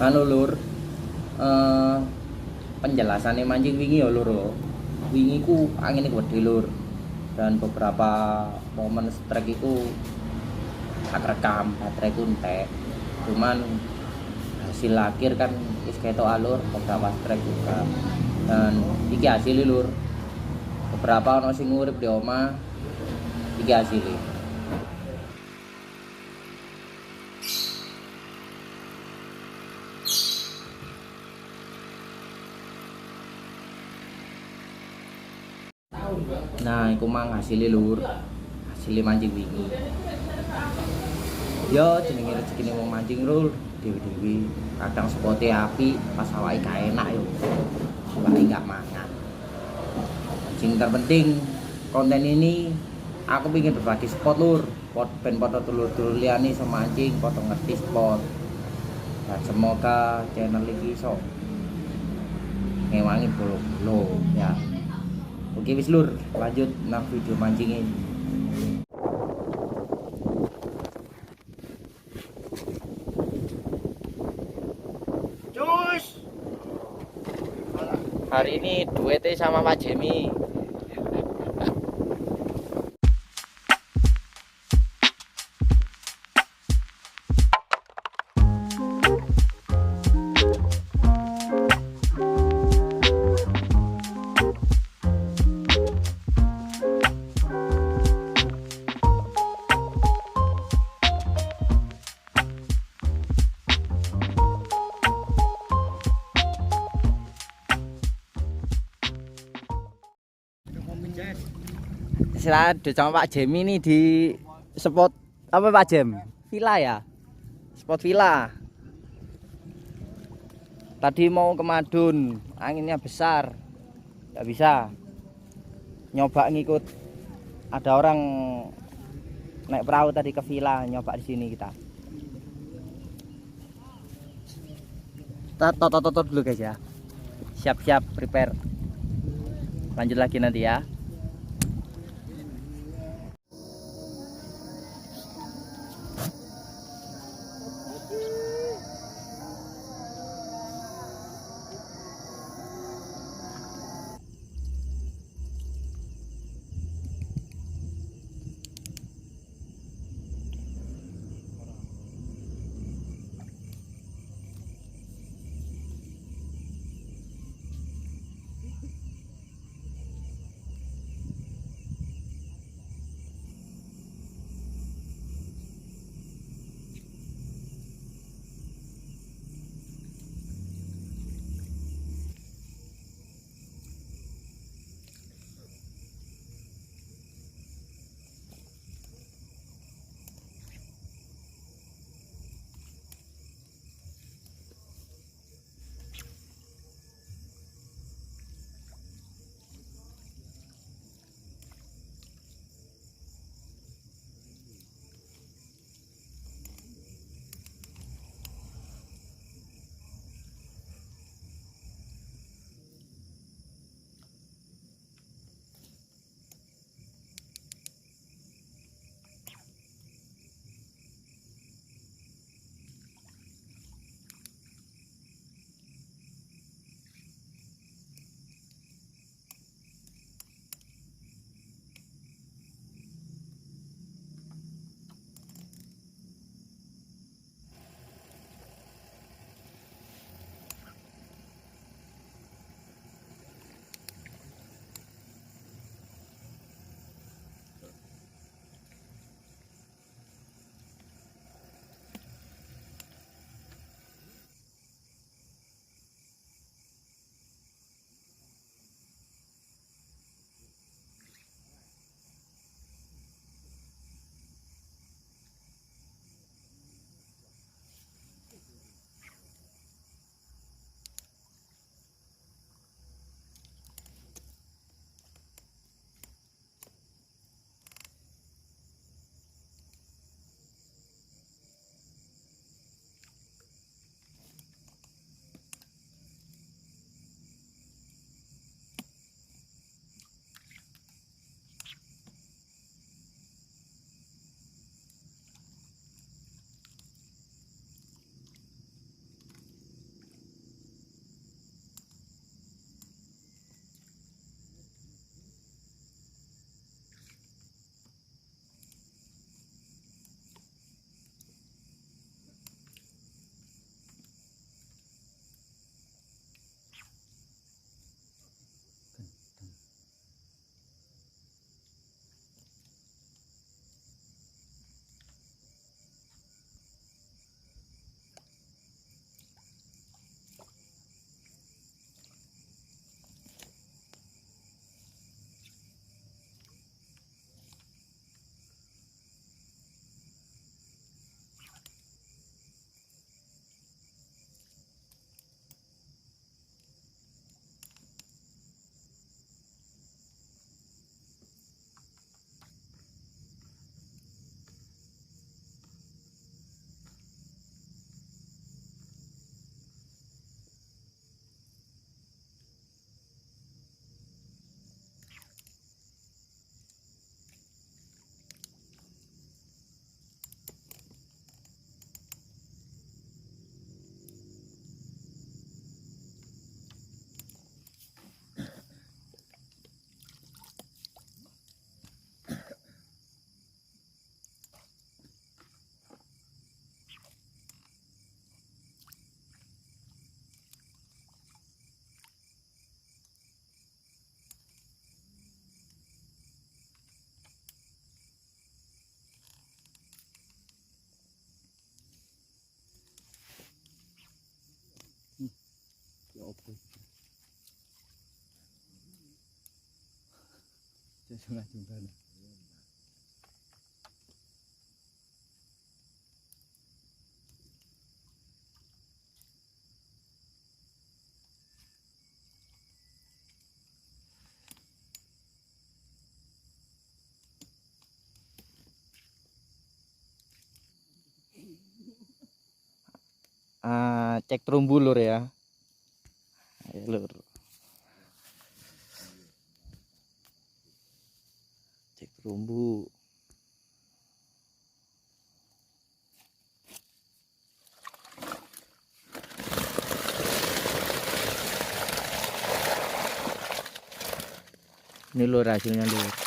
anu lur, eh penjelasannya mancing wingi ya lur. Wingi ku angin gede lur. Dan beberapa momen strike itu tak rekam, baterai ku entek. Cuman hasil akhir kan wis ketok alur beberapa strike juga. Dan iki hasil lur. Beberapa ono sing urip di omah, iki hasilnya. Nah, iku mang hasilnya lur. Hasilnya mancing wingi. Yo jenenge rezekine wong mancing lur, dewe-dewe. Kadang spote api, pas awake gak enak yo. Awake gak mangan. Sing terpenting konten ini aku pengen berbagi spot lur. Ben foto telur-telur liyane iso mancing, foto ngerti spot. Dan semoga channel iki iso ngewangi bolo-bolo ya. Oke wis lur, lanjut nang video mancingnya. Cus. Hari ini duetnya sama Pak Jemi. Setelah sama Pak Jemi ini di spot apa Pak Jem? Villa ya? Spot villa. Tadi mau ke Madun, anginnya besar, nggak bisa. Nyoba ngikut, ada orang naik perahu tadi ke villa, nyoba di sini kita. Kita tot dulu guys ya. Siap-siap prepare. Lanjut lagi nanti ya. setengah jumlah. Cek terumbu lur ya. Ayo lur. Cek terumbu. Ini lur hasilnya lur.